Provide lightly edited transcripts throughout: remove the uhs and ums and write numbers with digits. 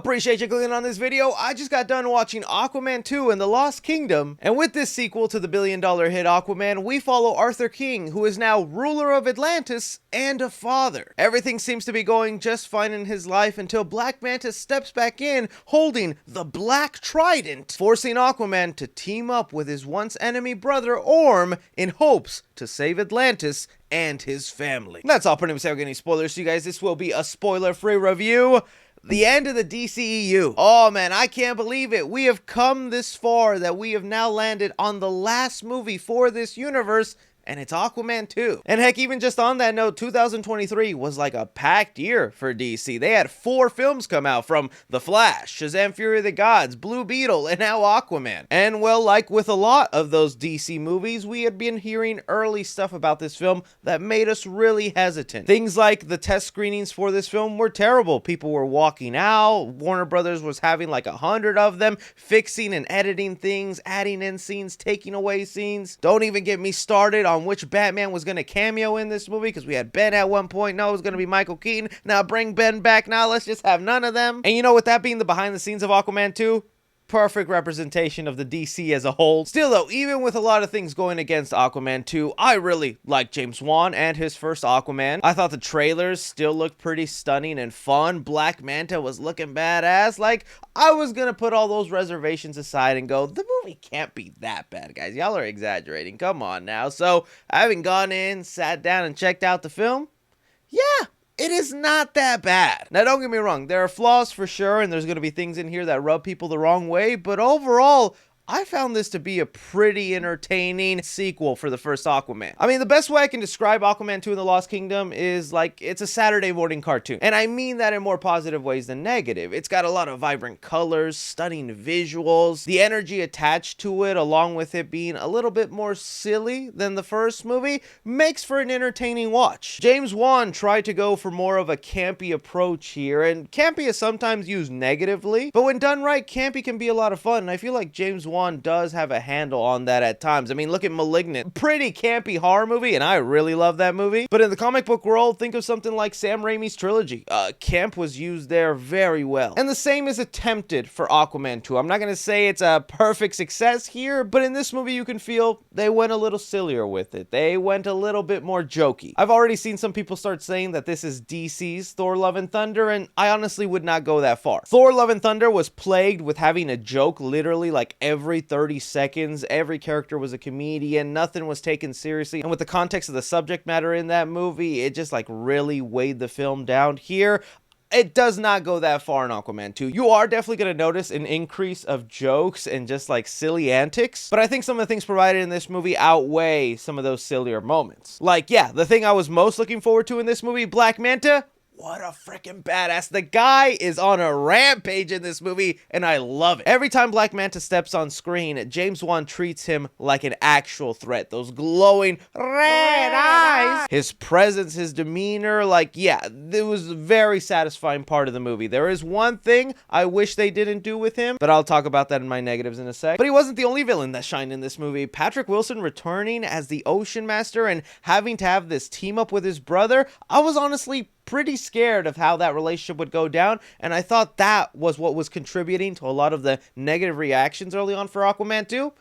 Appreciate you clicking on this video. I just got done watching Aquaman 2 and the Lost Kingdom, and with this sequel to the billion-dollar hit Aquaman, we follow Arthur King, who is now ruler of Atlantis and a father. Everything seems to be going just fine in his life until Black Manta steps back in holding the Black Trident, forcing Aquaman to team up with his once enemy brother Orm in hopes to save Atlantis and his family. That's all. Pretty much without any spoilers, so you guys, this will be a spoiler-free review. The end of the DCEU. Oh man, I can't believe it. We have come this far that we have now landed on the last movie for this universe, and it's Aquaman 2. And heck, even just on that note, 2023 was like a packed year for DC. They had 4 films come out, from The Flash, Shazam! Fury of the Gods, Blue Beetle, and now Aquaman. And well, like with a lot of those DC movies, we had been hearing early stuff about this film that made us really hesitant. Things like the test screenings for this film were terrible. People were walking out. Warner Brothers was having like 100 of them, fixing and editing things, adding in scenes, taking away scenes. Don't even get me started on which Batman was going to cameo in this movie, because we had Ben at one point. No, it was going to be Michael Keaton. Now bring Ben back. Now let's just have none of them. And you know, with that being the behind the scenes of Aquaman 2, perfect representation of the DC as a whole. Still though, even with a lot of things going against Aquaman 2, I really like James Wan and his first Aquaman. I thought the trailers still looked pretty stunning and fun. Black Manta was looking badass. Like, I was gonna put all those reservations aside and go, the movie can't be that bad, guys. Y'all are exaggerating. Come on now. So, having gone in, sat down, and checked out the film, yeah, it is not that bad. Now, don't get me wrong, there are flaws for sure, and there's going to be things in here that rub people the wrong way, but overall, I found this to be a pretty entertaining sequel for the first Aquaman. I mean, the best way I can describe Aquaman 2 and the Lost Kingdom is like, it's a Saturday morning cartoon. And I mean that in more positive ways than negative. It's got a lot of vibrant colors, stunning visuals. The energy attached to it, along with it being a little bit more silly than the first movie, makes for an entertaining watch. James Wan tried to go for more of a campy approach here, and campy is sometimes used negatively, but when done right, campy can be a lot of fun, and I feel like James Wan does have a handle on that at times. I mean, look at Malignant. Pretty campy horror movie, and I really love that movie. But in the comic book world, think of something like Sam Raimi's trilogy. Camp was used there very well. And the same is attempted for Aquaman 2. I'm not going to say it's a perfect success here, but in this movie you can feel they went a little sillier with it. They went a little bit more jokey. I've already seen some people start saying that this is DC's Thor Love and Thunder, and I honestly would not go that far. Thor Love and Thunder was plagued with having a joke literally like every 30 seconds. Every character was a comedian. Nothing was taken seriously. And with the context of the subject matter in that movie, it just like really weighed the film down. Here, it does not go that far in Aquaman 2. You are definitely going to notice an increase of jokes and just like silly antics, but I think some of the things provided in this movie outweigh some of those sillier moments. Like, yeah, the thing I was most looking forward to in this movie, Black Manta, what a freaking badass. The guy is on a rampage in this movie, and I love it. Every time Black Manta steps on screen, James Wan treats him like an actual threat. Those glowing red eyes, his presence, his demeanor, like, yeah, it was a very satisfying part of the movie. There is one thing I wish they didn't do with him, but I'll talk about that in my negatives in a sec. But he wasn't the only villain that shined in this movie. Patrick Wilson returning as the Ocean Master and having to have this team up with his brother, I was honestly pretty scared of how that relationship would go down, and I thought that was what was contributing to a lot of the negative reactions early on for Aquaman 2.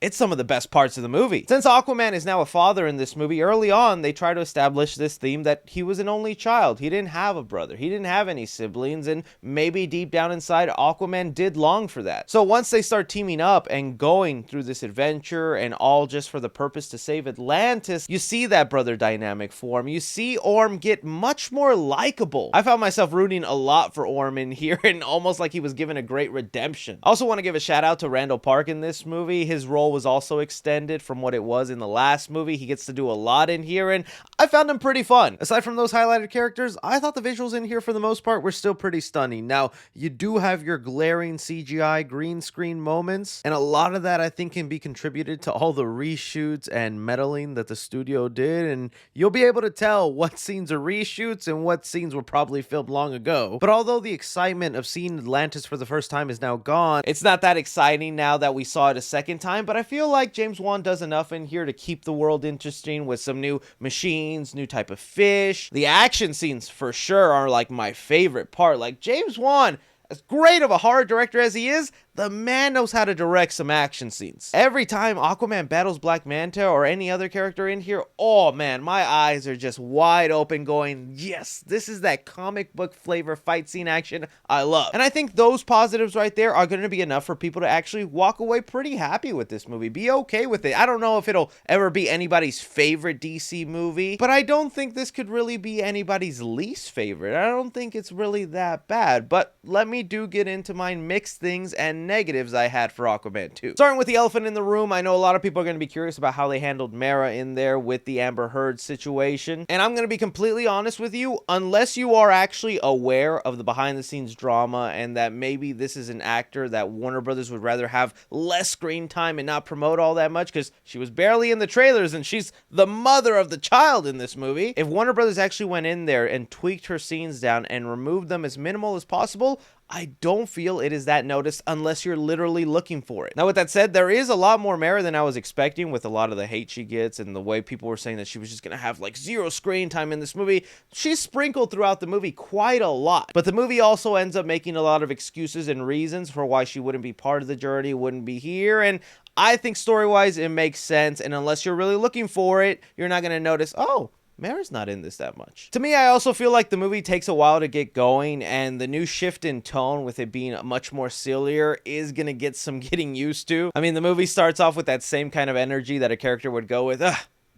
It's some of the best parts of the movie. Since Aquaman is now a father in this movie, early on, they try to establish this theme that he was an only child. He didn't have a brother. He didn't have any siblings, and maybe deep down inside, Aquaman did long for that. So once they start teaming up and going through this adventure, and all just for the purpose to save Atlantis, you see that brother dynamic form. You see Orm get much more likable. I found myself rooting a lot for Orm in here, and almost like he was given a great redemption. I also want to give a shout out to Randall Park in this movie. His role was also extended from what it was in the last movie. He gets to do a lot in here, and I found him pretty fun. Aside from those highlighted characters, I thought the visuals in here for the most part were still pretty stunning. Now, you do have your glaring CGI green screen moments, and a lot of that I think can be contributed to all the reshoots and meddling that the studio did, and you'll be able to tell what scenes are reshoots and what scenes were probably filmed long ago. But although the excitement of seeing Atlantis for the first time is now gone, it's not that exciting now that we saw it a second time, but I feel like James Wan does enough in here to keep the world interesting with some new machines, new type of fish. The action scenes for sure are like my favorite part. Like, James Wan As great of a horror director as he is, the man knows how to direct some action scenes. Every time Aquaman battles Black Manta or any other character in here, oh man, my eyes are just wide open going, yes, this is that comic book flavor fight scene action I love. And I think those positives right there are going to be enough for people to actually walk away pretty happy with this movie, be okay with it. I don't know if it'll ever be anybody's favorite DC movie, but I don't think this could really be anybody's least favorite. I don't think it's really that bad, but let me get into my mixed things and negatives I had for Aquaman 2. Starting with the elephant in the room, I know a lot of people are going to be curious about how they handled Mara in there with the Amber Heard situation, and I'm going to be completely honest with you, unless you are actually aware of the behind the scenes drama and that maybe this is an actor that Warner Brothers would rather have less screen time and not promote all that much because she was barely in the trailers and she's the mother of the child in this movie. If Warner Brothers actually went in there and tweaked her scenes down and removed them as minimal as possible, I don't feel it is that noticed unless you're literally looking for it. Now, with that said, there is a lot more Mara than I was expecting with a lot of the hate she gets and the way people were saying that she was just going to have like zero screen time in this movie. She's sprinkled throughout the movie quite a lot. But the movie also ends up making a lot of excuses and reasons for why she wouldn't be part of the journey, wouldn't be here. And I think story-wise, it makes sense. And unless you're really looking for it, you're not going to notice, oh, Mara's not in this that much. To me, I also feel like the movie takes a while to get going, and the new shift in tone with it being much more sillier is gonna get some getting used to. I mean, the movie starts off with that same kind of energy that a character would go with,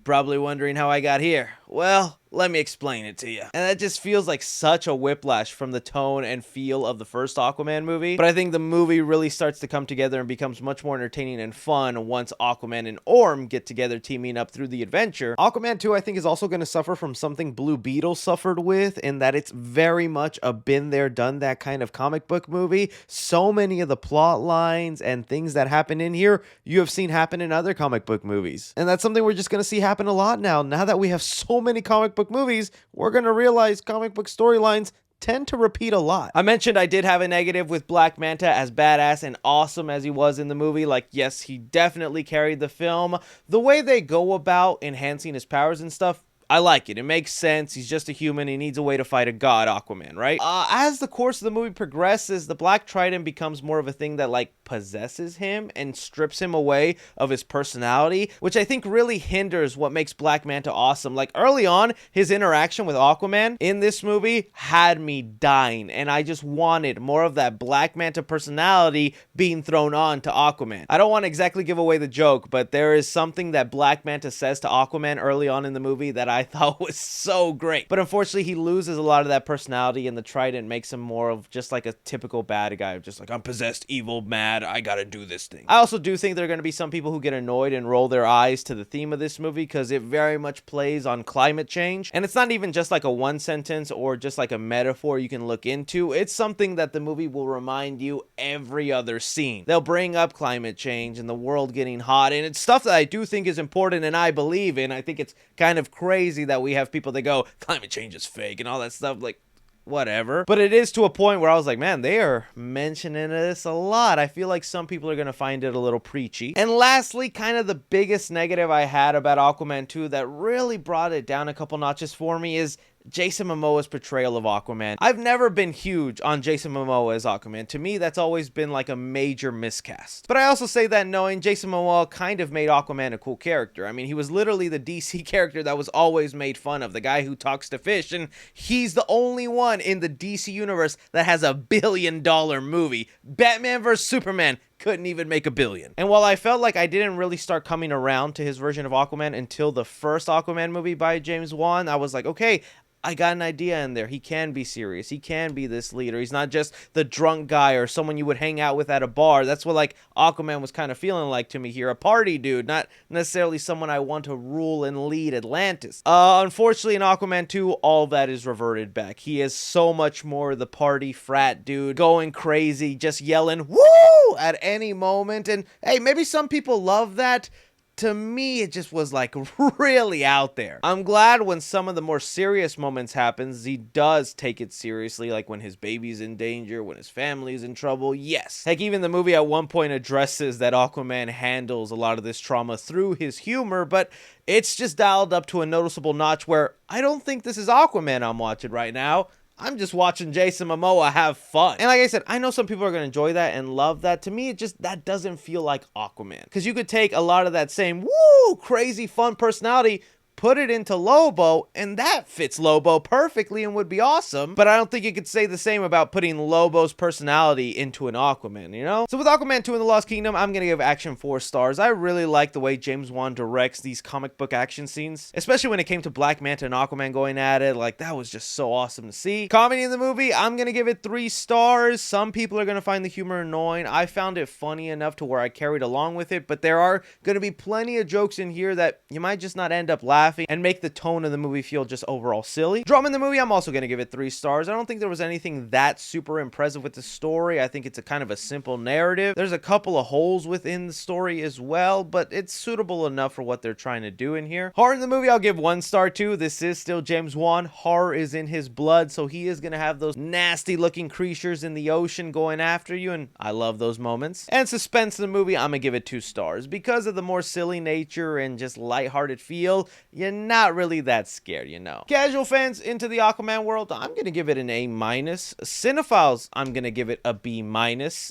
probably wondering how I got here. Well, let me explain it to you. And that just feels like such a whiplash from the tone and feel of the first Aquaman movie. But I think the movie really starts to come together and becomes much more entertaining and fun once Aquaman and Orm get together teaming up through the adventure. Aquaman 2, I think, is also going to suffer from something Blue Beetle suffered with, in that it's very much a been there, done that kind of comic book movie. So many of the plot lines and things that happen in here, you have seen happen in other comic book movies. And that's something we're just going to see happen a lot now. Now that we have so many comic book movies, we're going to realize comic book storylines tend to repeat a lot. I mentioned I did have a negative with Black Manta, as badass and awesome as he was in the movie. Like, yes, he definitely carried the film. The way they go about enhancing his powers and stuff, I like it. It makes sense. He's just a human. He needs a way to fight a god, Aquaman, right? As the course of the movie progresses, the Black Trident becomes more of a thing that, like, possesses him and strips him away of his personality, which I think really hinders what makes Black Manta awesome. Like, early on, his interaction with Aquaman in this movie had me dying, and I just wanted more of that Black Manta personality being thrown on to Aquaman. I don't want to exactly give away the joke, but there is something that Black Manta says to Aquaman early on in the movie that I thought was so great. But unfortunately, he loses a lot of that personality, and the Trident makes him more of just like a typical bad guy, just like, I'm possessed, evil, mad, I gotta do this thing. I also do think there are going to be some people who get annoyed and roll their eyes to the theme of this movie because it very much plays on climate change. And it's not even just like a one sentence or just like a metaphor you can look into. It's something that the movie will remind you every other scene. They'll bring up climate change and the world getting hot, and it's stuff that I do think is important and I believe in. I think it's kind of crazy that we have people that go, climate change is fake and all that stuff. Like, whatever. But it is to a point where I was like, man, they are mentioning this a lot. I feel like some people are going to find it a little preachy. And lastly, kind of the biggest negative I had about Aquaman 2 that really brought it down a couple notches for me is Jason Momoa's portrayal of Aquaman. I've never been huge on Jason Momoa as Aquaman. To me, that's always been like a major miscast. But I also say that knowing Jason Momoa kind of made Aquaman a cool character. I mean, he was literally the DC character that was always made fun of, the guy who talks to fish, and he's the only one in the DC universe that has a $1 billion movie. Batman vs Superman couldn't even make $1 billion. And while I felt like I didn't really start coming around to his version of Aquaman until the first Aquaman movie by James Wan, I was like, okay, I got an idea in there. He can be serious. He can be this leader. He's not just the drunk guy or someone you would hang out with at a bar. That's what, like, Aquaman was kind of feeling like to me here. A party dude, not necessarily someone I want to rule and lead Atlantis. Unfortunately, in Aquaman 2, all that is reverted back. He is so much more the party frat dude, going crazy, just yelling, woo, at any moment. And, hey, maybe some people love that. To me, it just was like really out there. I'm glad when some of the more serious moments happens, he does take it seriously, like when his baby's in danger, when his family's in trouble. Yes. Heck, even the movie at one point addresses that Aquaman handles a lot of this trauma through his humor, but it's just dialed up to a noticeable notch where I don't think this is Aquaman I'm watching right now. I'm just watching Jason Momoa have fun. And like I said, I know some people are going to enjoy that and love that. To me, it just, that doesn't feel like Aquaman. Because you could take a lot of that same, woo, crazy fun personality, put it into Lobo, and that fits Lobo perfectly and would be awesome. But I don't think you could say the same about putting Lobo's personality into an Aquaman, you know? So with Aquaman 2 in the Lost Kingdom, I'm gonna give action 4 stars. I really like the way James Wan directs these comic book action scenes, especially when it came to Black Manta and Aquaman going at it. Like, that was just so awesome to see. Comedy in the movie, I'm gonna give it 3 stars. Some people are gonna find the humor annoying. I found it funny enough to where I carried along with it, but there are gonna be plenty of jokes in here that you might just not end up laughing and make the tone of the movie feel just overall silly. Drama in the movie, I'm also going to give it 3 stars. I don't think there was anything that super impressive with the story. I think it's a kind of a simple narrative. There's a couple of holes within the story as well, but it's suitable enough for what they're trying to do in here. Horror in the movie, I'll give 1 star too. This is still James Wan. Horror is in his blood, so he is going to have those nasty looking creatures in the ocean going after you, and I love those moments. And suspense in the movie, I'm going to give it 2 stars. Because of the more silly nature and just lighthearted feel, you're not really that scared, you know. Casual fans into the Aquaman world, I'm gonna give it an A-. Cinephiles, I'm gonna give it a B-.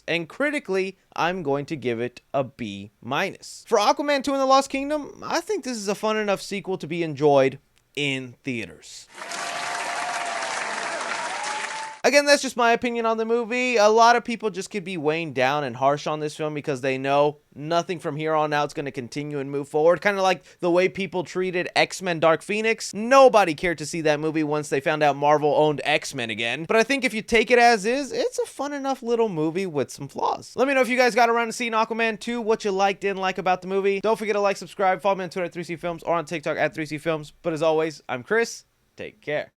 And critically, I'm going to give it a B-. For Aquaman 2 in the Lost Kingdom, I think this is a fun enough sequel to be enjoyed in theaters. Again, that's just my opinion on the movie. A lot of people just could be weighing down and harsh on this film because they know nothing from here on out is going to continue and move forward. Kind of like the way people treated X-Men Dark Phoenix. Nobody cared to see that movie once they found out Marvel owned X-Men again. But I think if you take it as is, it's a fun enough little movie with some flaws. Let me know if you guys got around to seeing Aquaman 2, what you liked, didn't like about the movie. Don't forget to like, subscribe, follow me on Twitter at 3C Films or on TikTok at 3C Films. But as always, I'm Chris. Take care.